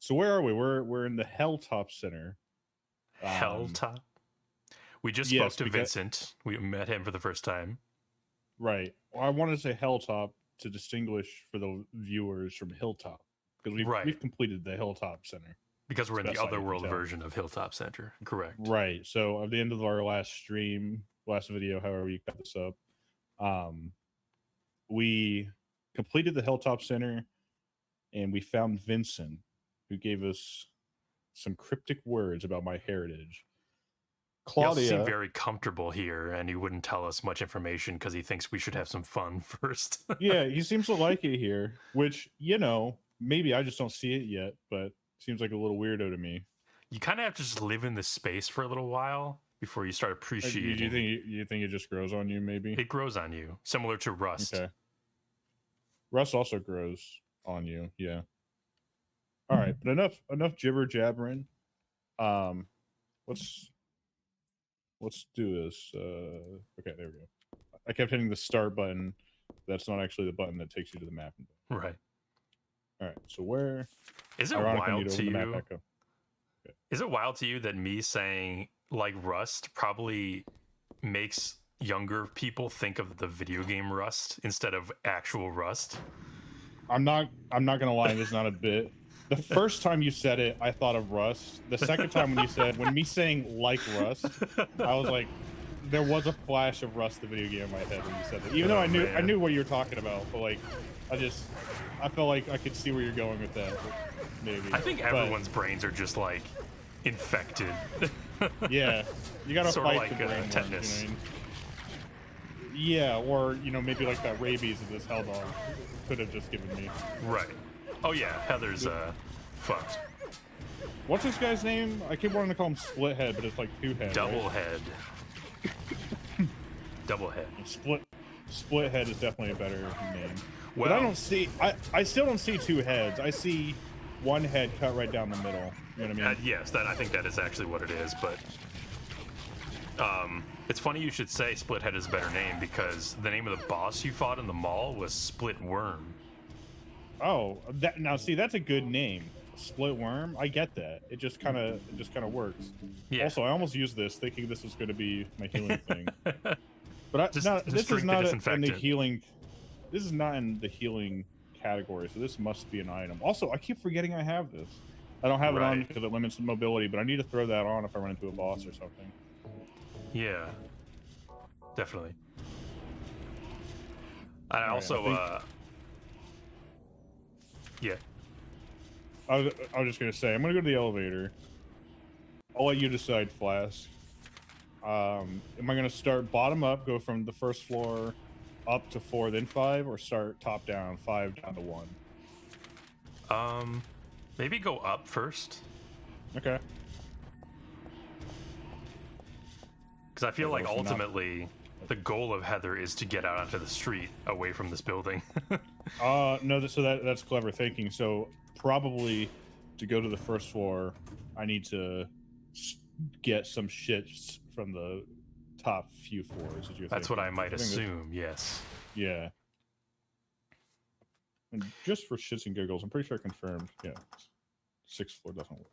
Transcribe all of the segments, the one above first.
So where are we? We're in the Helltop Center. Helltop. We just spoke Yes, to because Vincent. We met him for the first time. right. Well, I wanted to say Helltop to distinguish for the viewers from Hilltop because Right. we've completed the Hilltop Center. Because we're in the Best I can Otherworld tell. version of Hilltop Center. Correct. Right. So at the end of our last stream, last video, however you cut this up, um, we completed the Hilltop Center, and we found Vincent, who gave us some cryptic words about my heritage. He also seemed Claudia, very comfortable here, and he wouldn't tell us much information because he thinks we should have some fun first. yeah, he seems to like it here, which, maybe I just don't see it yet, but seems like a little weirdo to me. You kind of have to just live in this space for a little while before you start appreciating. You think it just grows on you? Maybe it grows on you, similar to rust. Okay. Rust also grows on you. Yeah. All right, but enough jibber jabbering. Let's do this. Okay, there we go. I kept hitting the start button. That's not actually the button that takes you to the map. Right. All right. So where is it wild to you? Okay. Is it wild to you that me saying like Rust probably makes younger people think of the video game Rust instead of actual Rust? I'm not gonna lie, there's not a bit. The first time you said it, I thought of Rust. The second time when me saying like Rust, I was like, there was a flash of Rust, the video game, in my head when you said that. Even though I knew what you were talking about, but like, I felt like I could see where you're going with that. Maybe. I think everyone's brains are just like infected. Yeah, you gotta sort fight of like the brain tetanus. Ones, Yeah, or maybe like that rabies that this hell dog could have just given me. Right. Oh yeah, Heather's fucked. What's this guy's name? I keep wanting to call him Split Head, but it's like Two Head. Double right? Head. Double Head. Split Head is definitely a better name. Well, but I don't see. I still don't see two heads. I see one head cut right down the middle. You know what I mean? Yes, I think that is actually what it is. But it's funny you should say Split Head is a better name because the name of the boss you fought in the mall was Split Worm. Oh, now see, that's a good name. Split Worm. I get that. It just kind of works. Yeah. Also, I almost used this thinking this was going to be my healing thing. But this is not in the healing. This is not in the healing category, so this must be an item. Also, I keep forgetting I have this. I don't have it on because it limits the mobility, but I need to throw that on if I run into a boss or something. Yeah, definitely. I also, yeah. I was just gonna say I'm gonna go to the elevator. I'll let you decide, Flask. Am I gonna start bottom up, go from the first floor up to 4, then 5, or start top down, 5 down to 1? Maybe go up first. Okay. Because I feel like ultimately the goal of Heather is to get out onto the street away from this building. No, so that's clever thinking. So probably to go to the first floor, I need to get some shits from the top few floors. That's what I might assume. Yes. Yeah. And just for shits and giggles, I'm pretty sure I confirmed. Yeah, 6th floor doesn't work.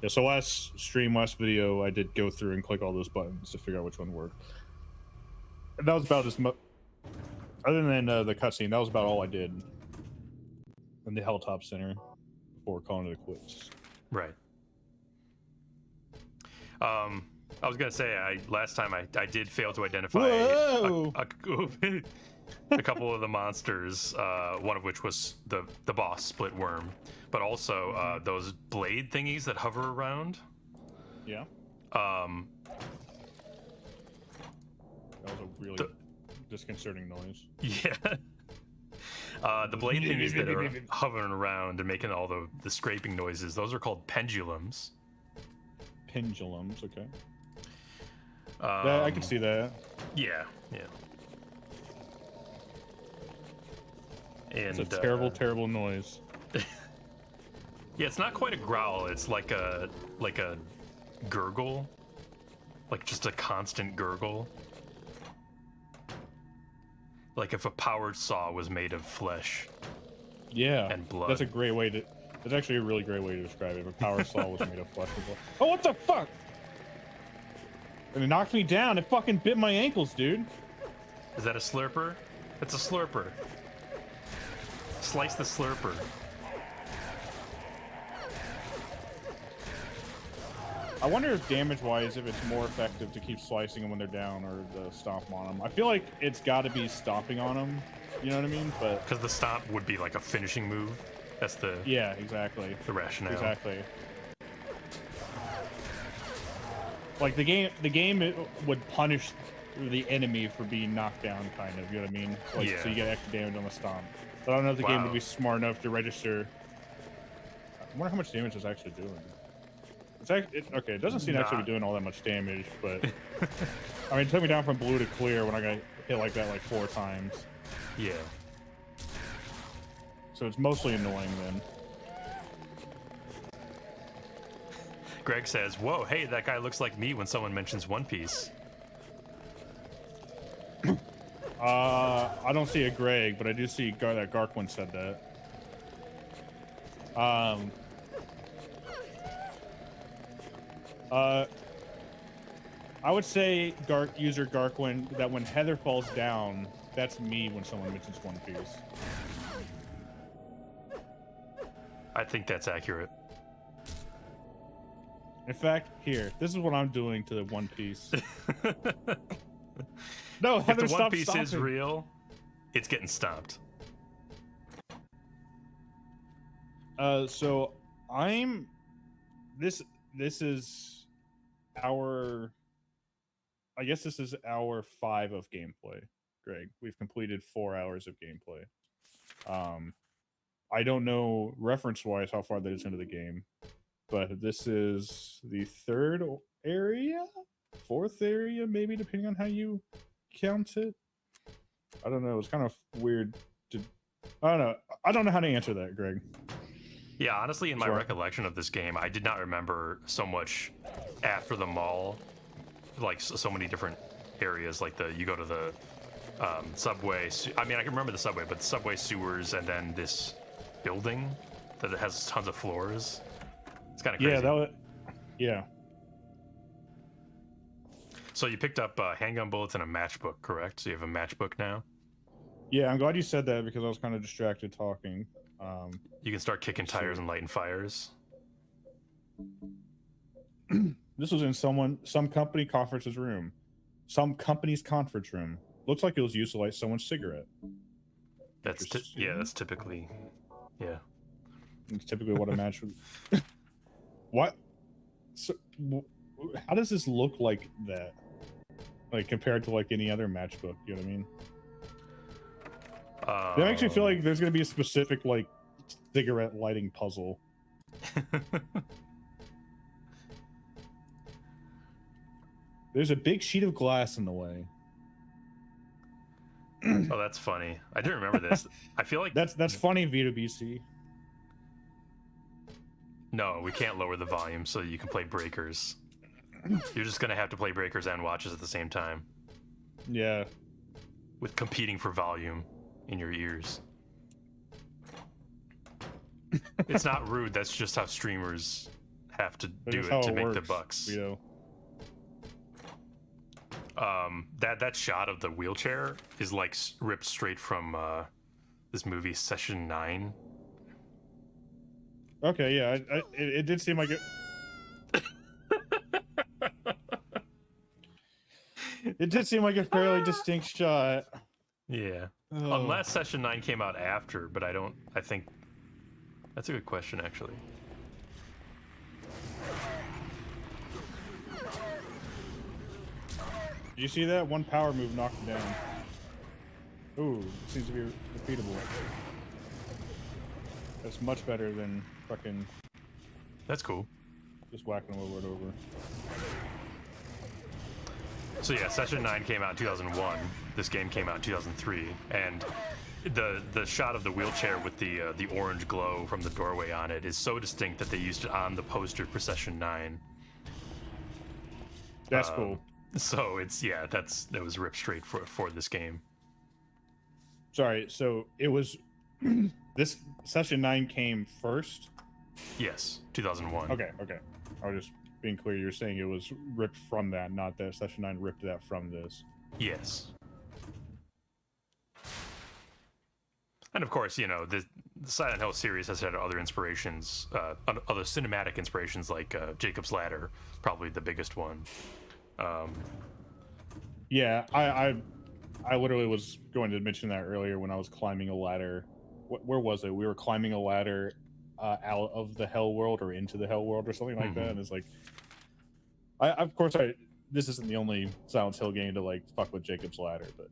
Yeah. So last video, I did go through and click all those buttons to figure out which one worked. And that was about as much. Other than the cutscene, that was about all I did in the Helltop Center before calling it quits. Right. I was gonna say last time I did fail to identify a couple of the monsters. One of which was the boss Split Worm, but also those blade thingies that hover around. Yeah. That was a really disconcerting noise. Yeah. The blade thingies that are hovering around and making all the scraping noises, those are called pendulums. Pendulums, okay. Yeah, I can see that. Yeah, yeah. And it's a terrible noise. Yeah, it's not quite a growl. It's like a gurgle, like just a constant gurgle. Like if a powered saw was made of flesh. Yeah, and blood. That's a great way It's actually a really great way to describe it. If a power saw was made of flesh and blood. Oh, what the fuck? And it knocked me down. It fucking bit my ankles, dude. Is that a slurper? It's a slurper. Slice the slurper. I wonder if damage-wise, if it's more effective to keep slicing them when they're down or to stomp on them. I feel like it's got to be stomping on them. You know what I mean? But because the stomp would be like a finishing move. That's the exactly the rationale. Exactly. Like the game would punish the enemy for being knocked down, kind of. You know what I mean? Like, so you get extra damage on the stomp. But I don't know if the game would be smart enough to register. I wonder how much damage it's actually doing. It's actually okay. It doesn't seem to actually be doing all that much damage, but I mean, it took me down from blue to clear when I got hit like that like 4 times. Yeah. So it's mostly annoying then. Greg says, "Whoa, hey, that guy looks like me when someone mentions One Piece." I don't see a Greg, but I do see that Garquin said that. I would say user Garquin that when Heather falls down, that's me when someone mentions One Piece. I think that's accurate. In fact, here, this is what I'm doing to the One Piece. No, Heather, if the One Piece stomping. is real, it's getting stomped. So this is our, I guess this is hour 5 of gameplay, Greg. We've completed 4 hours of gameplay. I don't know reference-wise how far that is into the game, but this is the 3rd area, 4th area, maybe, depending on how you count it. I don't know. It's kind of weird to. I don't know how to answer that, Greg. Yeah, honestly, in my recollection of this game, I did not remember so much after the mall, like so many different areas. Like you go to the subway. I mean, I can remember the subway, but the subway sewers, and then this building that has tons of floors. It's kind of crazy. Yeah. So you picked up handgun bullets and a matchbook, correct? So you have a matchbook now? Yeah, I'm glad you said that because I was kind of distracted talking. You can start kicking tires and lighting fires. This was in some company conference's room. Some company's conference room. Looks like it was used to light someone's cigarette. That's typically, yeah. It's typically what a match would. What? So, how does this look like that? Like compared to like any other matchbook, you know what I mean? That makes me feel like there's gonna be a specific like cigarette lighting puzzle. There's a big sheet of glass in the way. Oh, that's funny. I didn't remember this. I feel like that's funny, V2BC. No, we can't lower the volume so you can play breakers. You're just gonna have to play breakers and watches at the same time. Yeah. With competing for volume in your ears. It's not rude, that's just how streamers have to do it to make the bucks. That shot of the wheelchair is like ripped straight from this movie Session 9. Okay, yeah, it did seem like it. It did seem like a fairly distinct shot. Yeah. Unless Session 9 came out after, but I think that's a good question, actually. Did you see that? One power move knocked him down. Ooh, seems to be repeatable. That's much better than fucking... That's cool. Just whacking him over and over. So yeah, Session 9 came out in 2001. This game came out in 2003, and the shot of the wheelchair with the orange glow from the doorway on it is so distinct that they used it on the poster for Session 9. That's cool. So that was ripped straight for this game. Sorry, so it was this Session 9 came first, Yes, 2001. Okay. I was just being clear. You're saying it was ripped from that, not that Session 9 ripped that from this. Yes. And of course, the Silent Hill series has had other inspirations, other cinematic inspirations, like Jacob's Ladder, probably the biggest one. Yeah, I literally was going to mention that earlier when I was climbing a ladder. Where was it? We were climbing a ladder out of the Hell World or into the Hell World or something like that. And it's like, of course, this isn't the only Silent Hill game to like fuck with Jacob's Ladder, but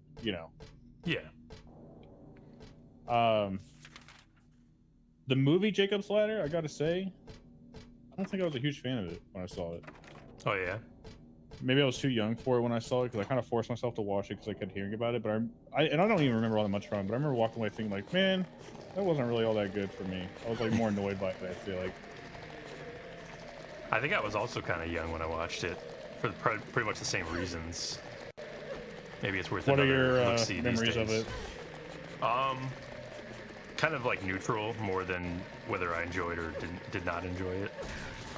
Yeah. The movie Jacob's Ladder, I gotta say, I don't think I was a huge fan of it when I saw it. Oh yeah. Maybe I was too young for it when I saw it, because I kind of forced myself to watch it because I kept hearing about it. But I don't even remember all that much from it. But I remember walking away thinking like, man, that wasn't really all that good for me. I was like more annoyed by it, I feel like. I think I was also kind of young when I watched it for pretty much the same reasons. Maybe it's worth what another are your look-see memories these days. of it? Kind of like neutral, more than whether I enjoyed or did not enjoy it.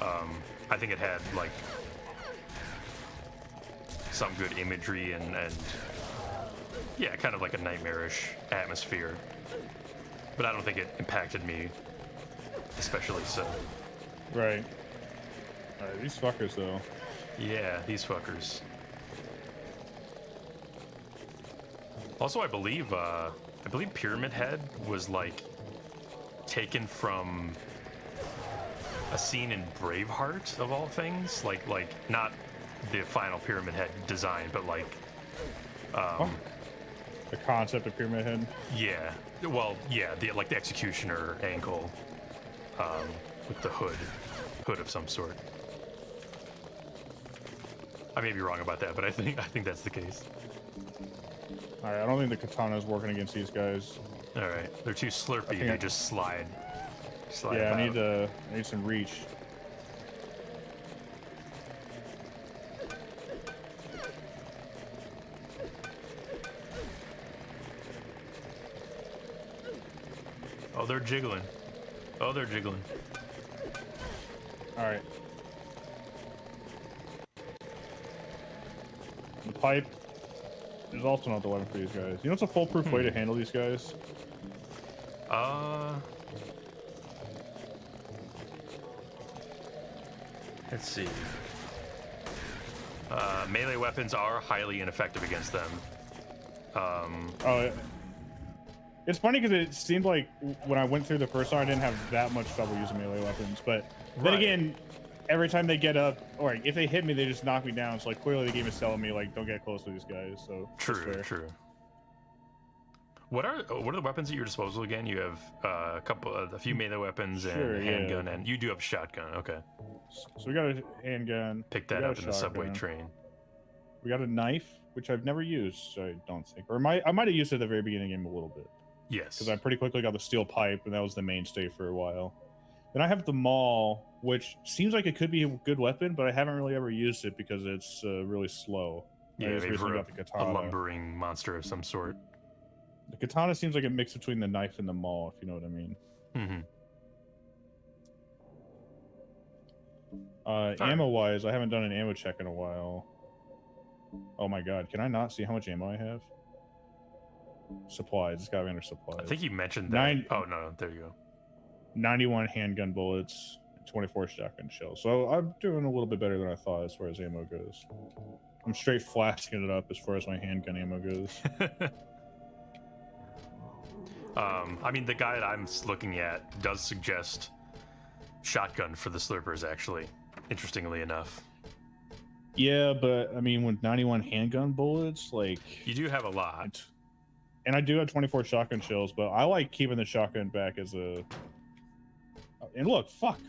I think it had like some good imagery and yeah, kind of like a nightmarish atmosphere. But I don't think it impacted me especially so. Right. Alright, these fuckers though. Yeah, these fuckers. Also, I believe Pyramid Head was like taken from a scene in Braveheart of all things, like not the final Pyramid Head design, but like the concept of Pyramid Head. Yeah, well, yeah, the executioner angle with the hood of some sort. I may be wrong about that, but I think that's the case. All right, I don't think the katana's working against these guys. All right, they're too slurpy. They just slide. Yeah, about. I need some reach. Oh, they're jiggling. Oh, they're jiggling. All right. The pipe is also not the weapon for these guys. You know what's a foolproof way to handle these guys? Let's see. Melee weapons are highly ineffective against them. It's funny because it seemed like when I went through the first time, I didn't have that much trouble using melee weapons. But then again, every time they get up, or if they hit me, they just knock me down. So like clearly the game is telling me like don't get close to these guys. So true. What are the weapons at your disposal again? You have a few melee weapons and a handgun, and you do have a shotgun. Okay. So we got a handgun. Pick that up in the subway train. We got a knife, which I've never used, I don't think. Or I might have used it at the very beginning of the game a little bit. Yes. Because I pretty quickly got the steel pipe, and that was the mainstay for a while. Then I have the maul, which seems like it could be a good weapon, but I haven't really ever used it because it's really slow. Yeah, maybe for a lumbering monster of some sort. The katana seems like a mix between the knife and the maul, if you know what I mean. Ammo-wise, I haven't done an ammo check in a while. Oh my god, can I not see how much ammo I have? Supplies, it's gotta be under supplies. I think you mentioned that. Oh, no, there you go. 91 handgun bullets, 24 shotgun shells. So I'm doing a little bit better than I thought as far as ammo goes. I'm straight flasking it up as far as my handgun ammo goes. I mean, the guide I'm looking at does suggest shotgun for the slurpers, actually, interestingly enough. Yeah, but I mean, with 91 handgun bullets, like... You do have a lot. And I do have 24 shotgun shells, but I like keeping the shotgun back as a... And look, fuck!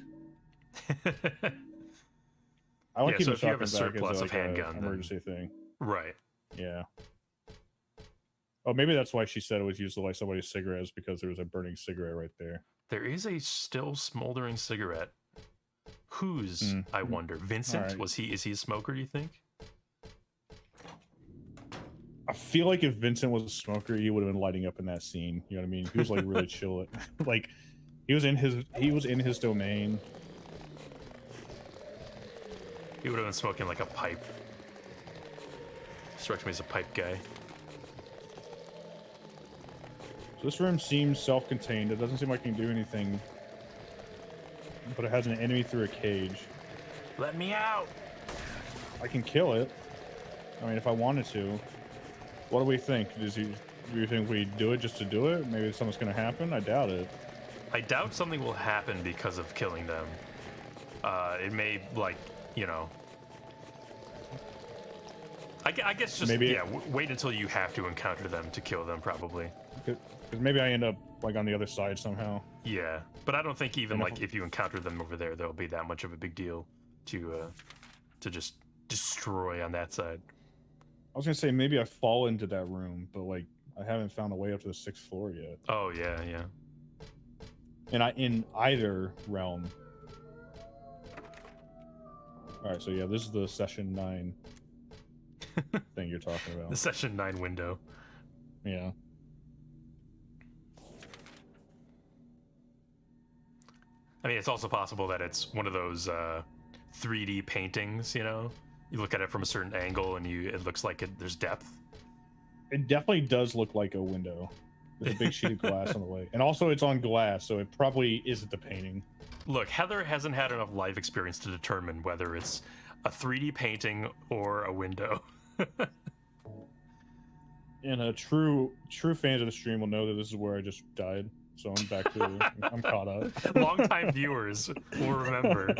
I like keeping the shotgun back as an emergency thing. Right. Yeah. Oh, maybe that's why she said it was used to light somebody's cigarettes, because there was a burning cigarette right there. There is a still smoldering cigarette. Whose, I wonder? Vincent? Right. Is he a smoker, do you think? I feel like if Vincent was a smoker, he would have been lighting up in that scene. You know what I mean? He was like really chill. Like, He was in his domain. He would have been smoking like a pipe. Strikes me as a pipe guy. So this room seems self-contained. It doesn't seem like it can do anything. But it has an enemy through a cage. Let me out! I can kill it. I mean, if I wanted to. What do we think? Do you think we do it just to do it? Maybe something's going to happen? I doubt it. I doubt something will happen because of killing them. It may, like, you know... I guess just, maybe, yeah, wait until you have to encounter them to kill them, probably. Because maybe I end up, like, on the other side somehow. Yeah, but I don't think even, like, if you encounter them over there, there'll be that much of a big deal to just destroy on that side. I was going to say, maybe I fall into that room, but, like, I haven't found a way up to the 6th floor yet. Oh, yeah, yeah. And in either realm. Alright, so yeah, this is the Session 9 thing you're talking about. The Session 9 window. Yeah. I mean, it's also possible that it's one of those 3D paintings, you know? You look at it from a certain angle and it looks like there's depth. It definitely does look like a window. There's a big sheet of glass on the way. And also it's on glass, so it probably isn't the painting. Look, Heather hasn't had enough life experience to determine whether it's a 3D painting or a window. And true fans of the stream will know that this is where I just died. So I'm back to I'm caught up. Longtime viewers will remember.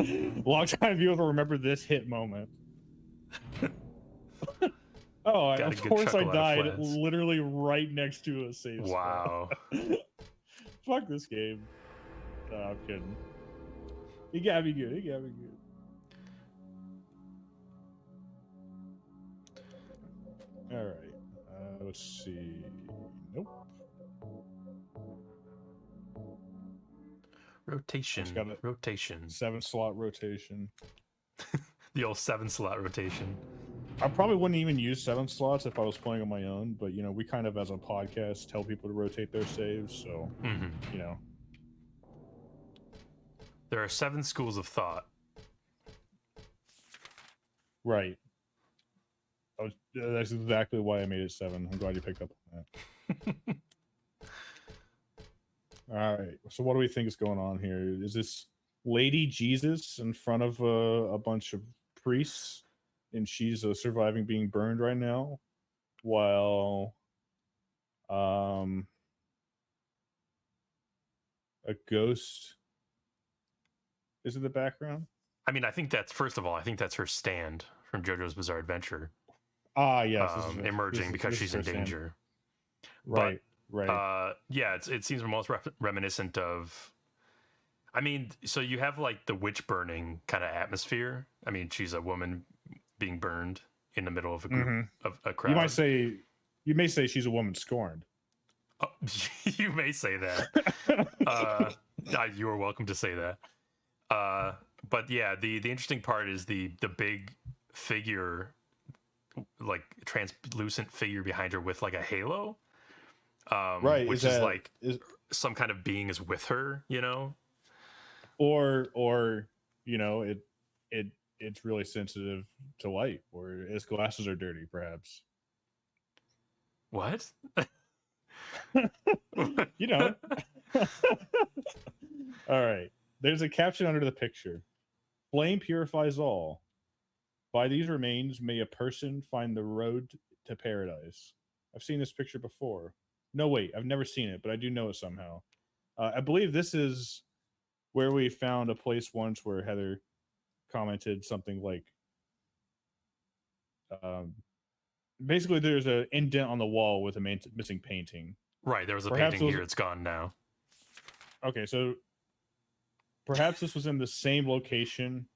Longtime viewers will remember this hit moment. Oh, of course I died literally right next to a save spot. Wow. Fuck this game. No, I'm kidding. You gotta be good. You gotta be good. All right. Let's see. Nope. Rotation. Rotation. 7-slot rotation. The old 7-slot rotation. I probably wouldn't even use 7 slots if I was playing on my own, but you know, we kind of as a podcast tell people to rotate their saves, so you know. There are 7 schools of thought. Right. That's exactly why I made it 7. I'm glad you picked up on that. All right. So what do we think is going on here? Is this Lady Jesus in front of a bunch of priests, and she's surviving being burned right now, while a ghost is in the background? I mean, I think that's, first of all, I think that's her stand from JoJo's Bizarre Adventure. Ah, yes. Emerging because she's in danger. Right, but, right. Yeah, it seems almost reminiscent of... I mean, so you have, like, the witch burning kind of atmosphere. I mean, she's a woman being burned in the middle of a group of a crowd. You may say she's a woman scorned. Oh, you may say that. You are welcome to say that. But yeah, the interesting part is the big figure, like translucent figure behind her with like a halo. Right, which is some kind of being is with her, you know, or you know, it's really sensitive to light, or its glasses are dirty, perhaps. What? You know. All right. There's a caption under the picture. Flame purifies all. By these remains may a person find the road to paradise. I've seen this picture before. No, wait, I've never seen it, but I do know it somehow. I believe this is where we found a place once where Heather commented something like, basically there's an indent on the wall with a missing painting. Right, there was a painting here, it's gone now. Okay, so perhaps this was in the same location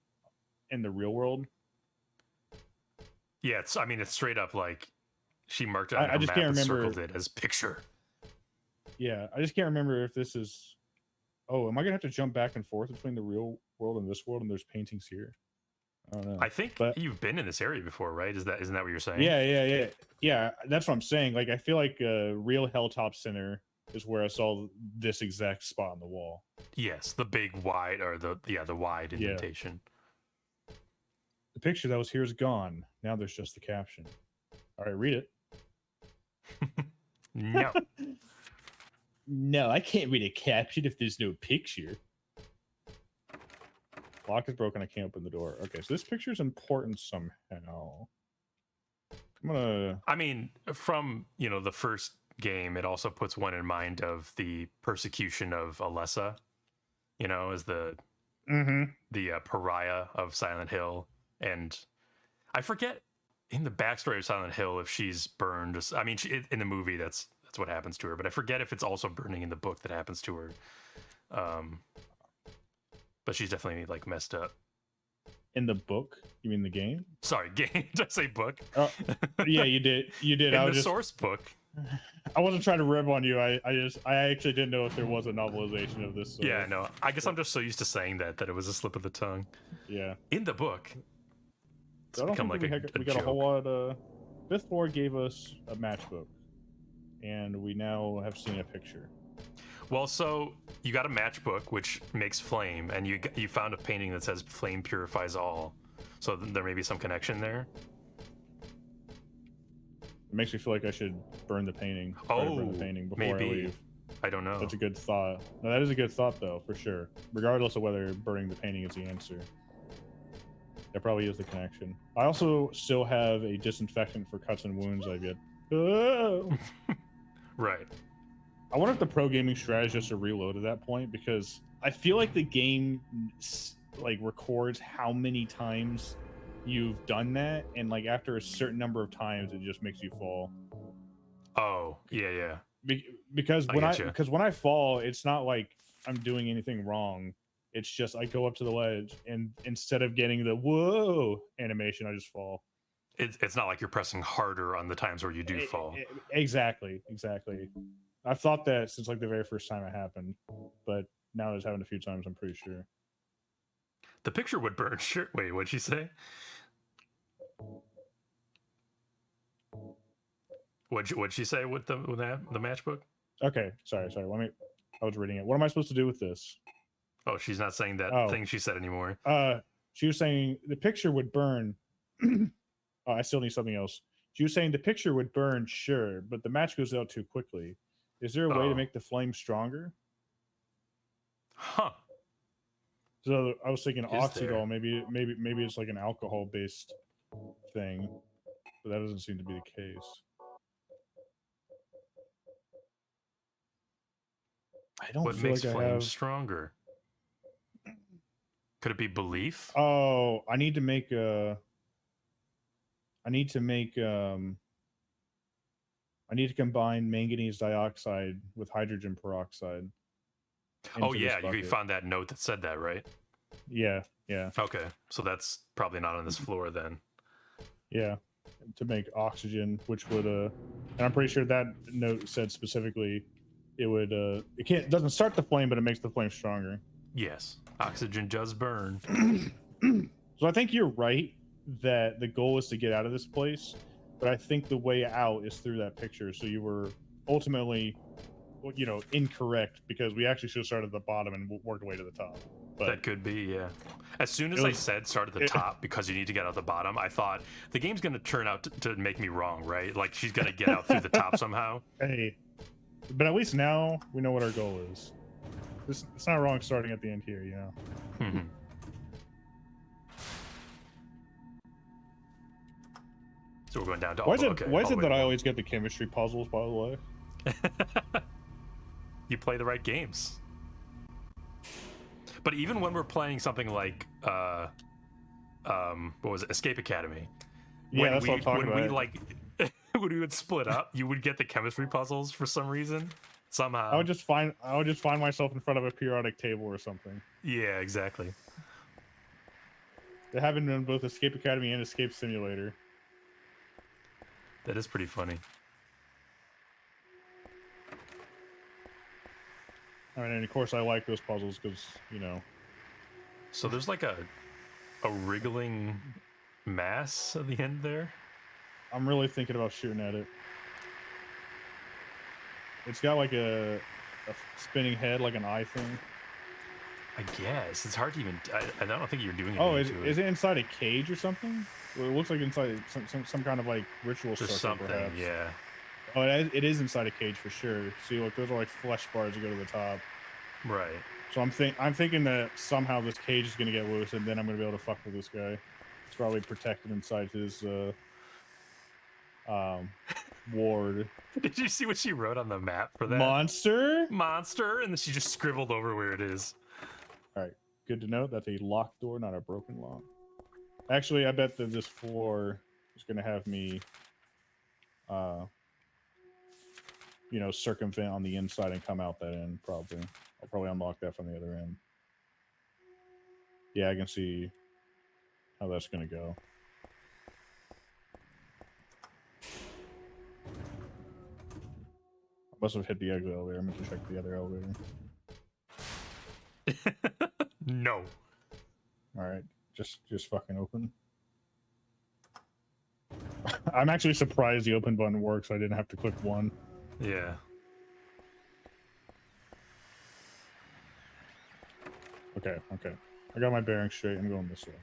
in the real world. Yeah, I mean, it's straight up like she marked it on her I just map can't and remember. Circled it as picture. Yeah, I just can't remember if this is... Oh, am I going to have to jump back and forth between the real world and this world, and there's paintings here? I don't know. I think you've been in this area before, right? Isn't that what you're saying? Yeah, that's what I'm saying. Like, I feel like Real Helltop Center is where I saw this exact spot on the wall. Yes, the big wide, or the wide indentation. The picture that was here is gone. Now there's just the caption. All right, read it. No. No, I can't read a caption if there's no picture. Lock is broken. I can't open the door. Okay, so this picture is important somehow. I mean, from the first game, it also puts one in mind of the persecution of Alessa. As the pariah of Silent Hill, and I forget in the backstory of Silent Hill if she's burned. I mean, in the movie, that's what happens to her, but I forget if it's also burning in the book that happens to her. But she's definitely like messed up. In the book? You mean the game? Sorry, game. Did I say book? Oh, yeah, you did. You did. In the source book. I wasn't trying to rib on you. I actually didn't know if there was a novelization of this. Yeah, no. I guess I'm just so used to saying that it was a slip of the tongue. Yeah. In the book. It's become like we got a whole lot of. Fifth floor gave us a matchbook, and we now have seen a picture. Well, so you got a matchbook which makes flame, and you found a painting that says "Flame purifies all." So there may be some connection there. It makes me feel like I should burn the painting. Burn the painting before maybe. I leave. I don't know. That's a good thought. No, that is a good thought, though, for sure. Regardless of whether burning the painting is the answer. That probably is the connection. I also still have a disinfectant for cuts and wounds I get. Right. I wonder if the pro gaming strategist are reload at that point, because I feel like the game like records how many times you've done that, and like after a certain number of times it just makes you fall. Oh, yeah. Because when I fall, it's not like I'm doing anything wrong. It's just I go up to the ledge, and instead of getting the whoa animation, I just fall. It's not like you're pressing harder on the times where you do fall. Exactly. I've thought that since like the very first time it happened, but now it's happened a few times, I'm pretty sure. The picture would burn. Sure. Wait, what'd she say? What'd she say with the matchbook? Okay, sorry. I was reading it. What am I supposed to do with this? Oh, she's not saying that thing she said anymore. She was saying the picture would burn. I still need something else. She was saying the picture would burn, sure, but the match goes out too quickly. Is there a way to make the flame stronger? Huh. So I was thinking oxidol. Maybe it's like an alcohol-based thing, but that doesn't seem to be the case. I don't what feel makes like flame stronger? Could it be belief? Oh, I need to combine manganese dioxide with hydrogen peroxide. Oh yeah, you found that note that said that, right? Yeah. Okay, so that's probably not on this floor then. Yeah, to make oxygen, which would and I'm pretty sure that note said specifically it would it doesn't start the flame, but it makes the flame stronger. Yes, oxygen does burn. So I think you're right that the goal is to get out of this place, but I think the way out is through that picture. So you were ultimately, incorrect, because we actually should have started at the bottom and worked our way to the top. But that could be, yeah. As soon as I said start at the top because you need to get out the bottom, I thought the game's going to turn out to make me wrong, right? Like she's going to get out through the top somehow. Hey, but at least now we know what our goal is. It's not wrong starting at the end here, Mm-hmm. So we're going down to why is it that I always get the chemistry puzzles, by the way? You play the right games. But even when we're playing something like what was it, Escape Academy? Yeah, that's what I'm talking about. When we would split up, you would get the chemistry puzzles for some reason. Somehow. I would just find myself in front of a periodic table or something. Yeah, exactly. They haven't been both Escape Academy and Escape Simulator. That is pretty funny. I mean, and of course I like those puzzles because, So there's like a wriggling mass at the end there. I'm really thinking about shooting at it. It's got like a spinning head, like an eye thing. I guess it's hard to even. I don't think you're doing it. Oh, is it inside a cage or something? Well, it looks like inside some kind of like ritual There's structure, something, perhaps. yeah. Oh, it is inside a cage for sure. See, look, those are like flesh bars that go to the top. Right. So I'm thinking that somehow this cage is gonna get loose, and then I'm gonna be able to fuck with this guy. It's probably protected inside his ward. Did you see what she wrote on the map for that? Monster, and then she just scribbled over where it is. All right, good to know. That's a locked door, not a broken lock. Actually, I bet that this floor is gonna have me, you know, circumvent on the inside and come out that end. Probably, I'll probably unlock that from the other end. Yeah, I can see how that's gonna go. I must have hit the exit elevator. I meant to check the other elevator. No. All right, just fucking open. I'm actually surprised the open button works. I didn't have to click one. Yeah. Okay. I got my bearings straight. I'm going this way.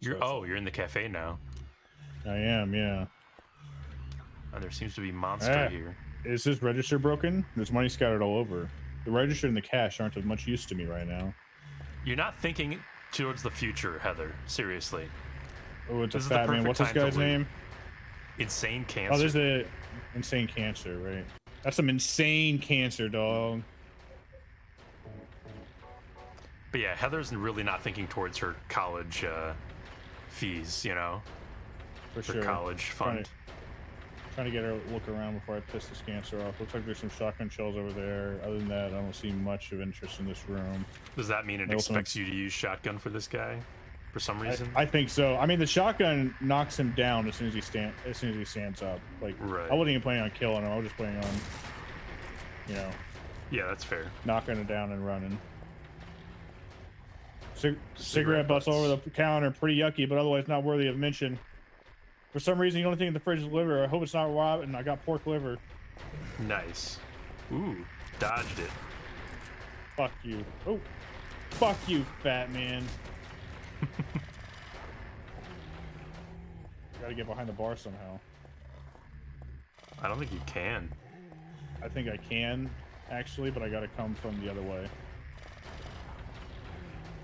You're in the cafe now. I am, yeah. And there seems to be monster here. Is this register broken? There's money scattered all over. The register and the cash aren't of much use to me right now. You're not thinking towards the future, Heather. Seriously. Oh, it's a fat man. What's this guy's name? Insane Cancer. Oh, there's a insane cancer, right? That's some insane cancer, dog. But yeah, Heather's really not thinking towards her college fees, you know? For sure. College fund. Trying to get her look around before I piss this cancer off. Looks like there's some shotgun shells over there. Other than that, I don't see much of interest in this room. Does that mean it expects you to use shotgun for this guy? For some reason? I think so. I mean, the shotgun knocks him down as soon as he stands up. Like, right. I wasn't even planning on killing him. I was just planning on, you know. Yeah, that's fair. Knocking him down and running. Cigarette butts all over the counter, pretty yucky, but otherwise not worthy of mention. For some reason, the only thing in the fridge is liver. I hope it's not raw, and I got pork liver. Nice. Ooh, dodged it. Fuck you. Oh, fuck you, fat man. Gotta get behind the bar somehow. I don't think you can. I think I can, actually, but I gotta come from the other way.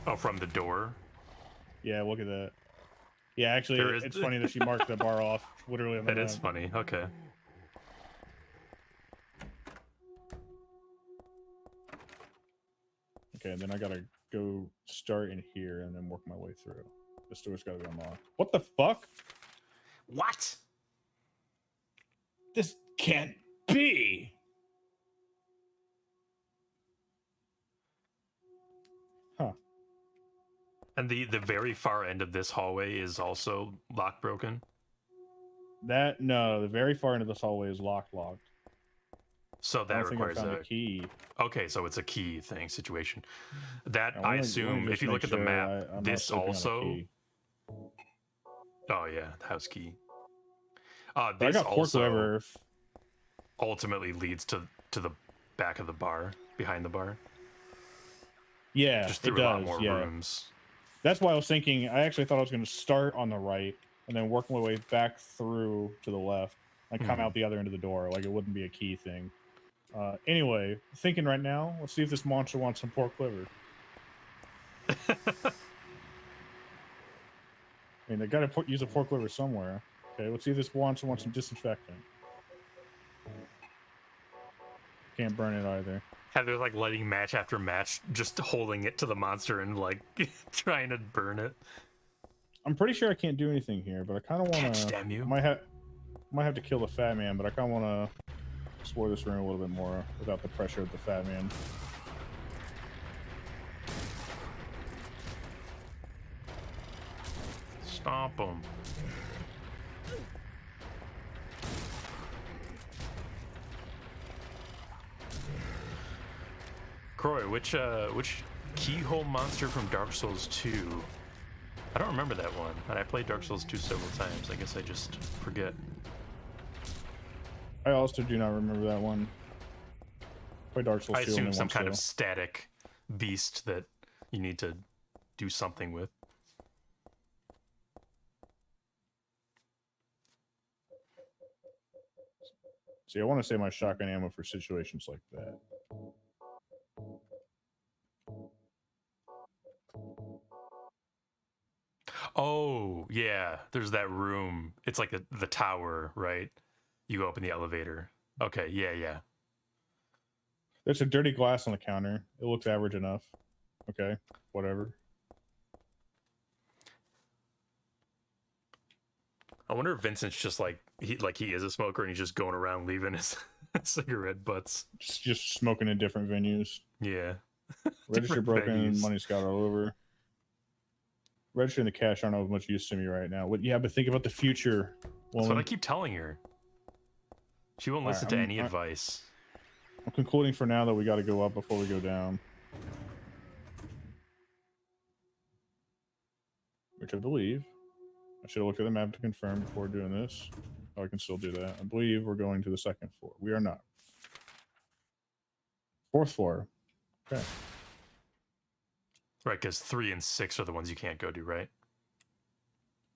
Oh, from the door? Yeah, look at that. Yeah, actually, it's funny that she marked the bar off literally on the map. That is funny. Okay. Okay, and then I gotta go start in here and then work my way through. This door's gotta be unlocked. What the fuck? What? This can't be! Huh. And the very far end of this hallway is also lock broken? No, the very far end of this hallway is locked. So that requires a key. Okay, so it's a key thing situation. That I assume, if you look at the map, this also. Oh yeah, the house key. This also ultimately leads to the back of the bar, behind the bar. Yeah, just through a lot more rooms. That's why I was thinking. I actually thought I was going to start on the right and then work my way back through to the left and come out the other end of the door. Like it wouldn't be a key thing. Anyway, thinking right now, let's see if this monster wants some pork liver. I mean, they gotta use a pork liver somewhere. Okay, let's see if this monster wants some disinfectant. Can't burn it either. They're like lighting match after match, just holding it to the monster and like trying to burn it. I'm pretty sure I can't do anything here, but I kind of want to. Damn you! Might have to kill the fat man, but I kind of want to explore this room a little bit more without the pressure of the fat man. Stomp him. Croy, which keyhole monster from Dark Souls 2 I don't remember that one. And I played Dark Souls 2 several times. I guess I just forget. I also do not remember that one. Play Dark Souls 2 I assume only some once, kind though. of static beast that you need to do something with. See, I want to save my shotgun ammo for situations like that. Oh, yeah. There's that room. It's like the tower, right? You go up in the elevator. Okay, yeah. There's a dirty glass on the counter. It looks average enough. Okay, whatever. I wonder if Vincent's just like he is a smoker and he's just going around leaving his cigarette butts. Just smoking in different venues. Yeah. Register broken, money scattered all over. Register and the cash aren't of much use to me right now. Yeah, but think about the future. That's what I keep telling her. She won't listen to any advice. I'm concluding for now that we got to go up before we go down. Which I believe. I should have looked at the map to confirm before doing this. Oh, I can still do that. I believe we're going to the second floor. We are not. Fourth floor. Okay. Right, because 3 and 6 are the ones you can't go to, right?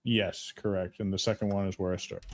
Yes, correct. And the second one is where I start.